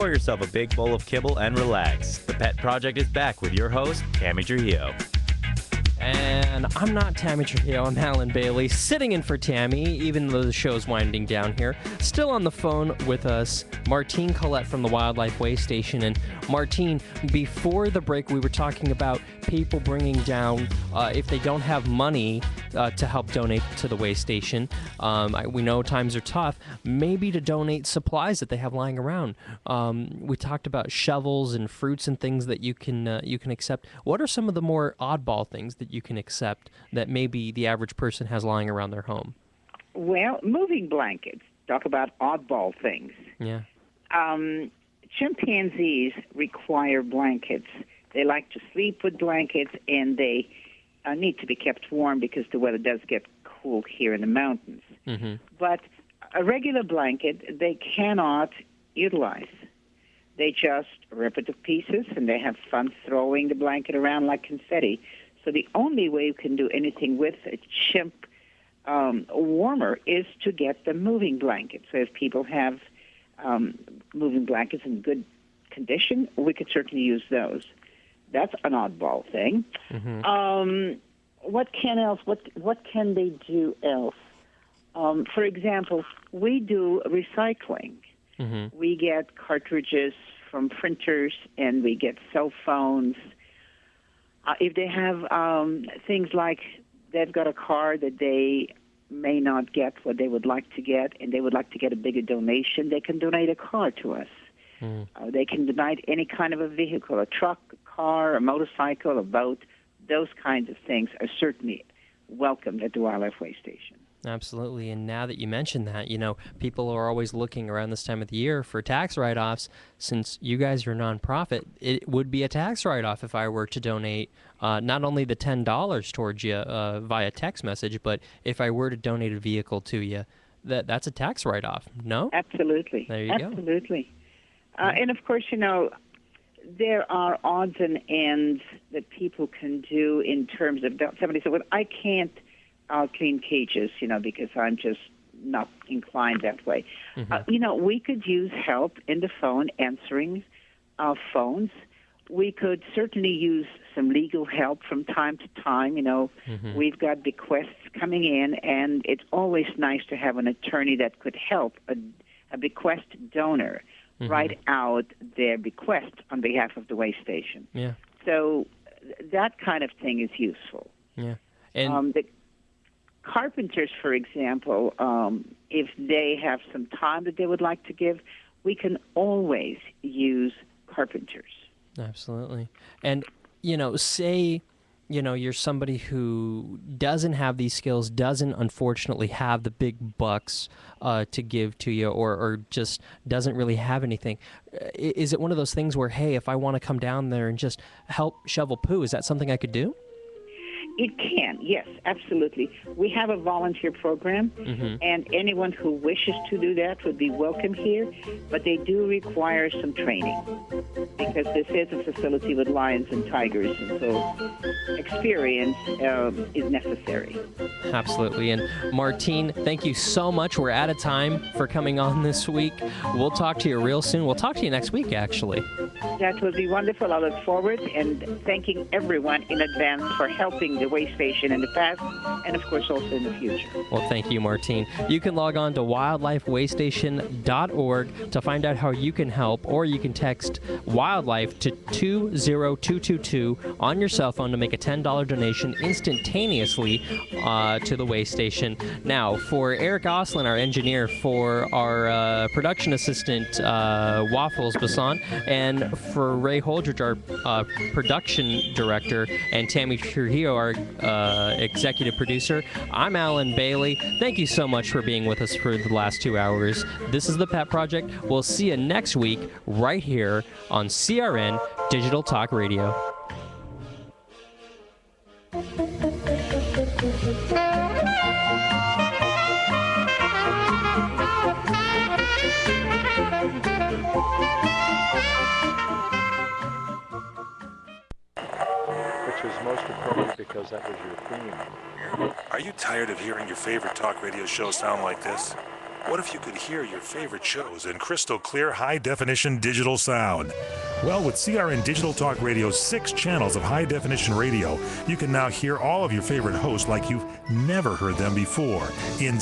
Pour yourself a big bowl of kibble and relax. The Pet Project is back with your host, Tammy Trujillo. And I'm not Tammy Trujillo, I'm Alan Bailey, sitting in for Tammy, even though the show's winding down here. Still on the phone with us, Martine Collette from the Wildlife Way Station. And Martine, before the break, we were talking about people bringing down, if they don't have money to help donate to the way station. We know times are tough, maybe to donate supplies that they have lying around. We talked about shovels and fruits and things that you can accept. What are some of the more oddball things that you can accept that maybe the average person has lying around their home? Well, moving blankets. Talk about oddball things. Yeah. Chimpanzees require blankets. They like to sleep with blankets, and they need to be kept warm because the weather does get cool here in the mountains. Mm-hmm. But a regular blanket, they cannot utilize. They just rip it to pieces, and they have fun throwing the blanket around like confetti. So the only way you can do anything with a chimp warmer is to get the moving blanket. So if people have moving blankets in good condition, we could certainly use those. That's an oddball thing. Mm-hmm. What can they do else? For example, we do recycling. Mm-hmm. We get cartridges from printers, and we get cell phones. If they have things like they've got a car that they may not get what they would like to get, and they would like to get a bigger donation, they can donate a car to us. Mm. They can donate any kind of a vehicle, a truck, a car, a motorcycle, a boat. Those kinds of things are certainly welcomed at the Wildlife Way Station. Absolutely. And now that you mention that, people are always looking around this time of the year for tax write-offs. Since you guys are a nonprofit, it would be a tax write-off if I were to donate not only the $10 towards you via text message, but if I were to donate a vehicle to you, that's a tax write-off, no? Absolutely. There you go. Absolutely. And, of course, there are odds and ends that people can do in terms of somebody said, well, I can't clean cages, because I'm just not inclined that way. Mm-hmm. We could use help in the phone answering phones. We could certainly use some legal help from time to time. Mm-hmm. We've got bequests coming in, and it's always nice to have an attorney that could help a bequest donor mm-hmm. write out their bequest on behalf of the way station. Yeah. So that kind of thing is useful. Yeah. And the carpenters, for example, if they have some time that they would like to give, we can always use carpenters. Absolutely. And, say, you're somebody who doesn't have these skills, doesn't unfortunately have the big bucks to give to you, or just doesn't really have anything. Is it one of those things where, hey, if I want to come down there and just help shovel poo, is that something I could do? It can, yes, absolutely. We have a volunteer program, mm-hmm. and anyone who wishes to do that would be welcome here, but they do require some training because this is a facility with lions and tigers, and so experience is necessary. Absolutely. And Martine, thank you so much. We're out of time for coming on this week. We'll talk to you real soon. We'll talk to you next week, actually. That would be wonderful. I look forward, and thanking everyone in advance for helping the way station in the past and, of course, also in the future. Well, thank you, Martine. You can log on to wildlifewaystation.org to find out how you can help, or you can text wildlife to 20222 on your cell phone to make a $10 donation instantaneously to the way station. Now, for Eric Oslin, our engineer, for our production assistant, Waffles Bassan, and for Ray Holdridge, our production director, and Tammy Trujillo, our executive producer, I'm Alan Bailey. Thank you so much for being with us for the last 2 hours. This is The Pet Project. We'll see you next week right here on CRN Digital Talk Radio. Which is most appropriate because that was your theme. Are you tired of hearing your favorite talk radio show sound like this? What if you could hear your favorite shows in crystal clear, high-definition digital sound? Well, with CRN Digital Talk Radio's 6 channels of high-definition radio, you can now hear all of your favorite hosts like you've never heard them before in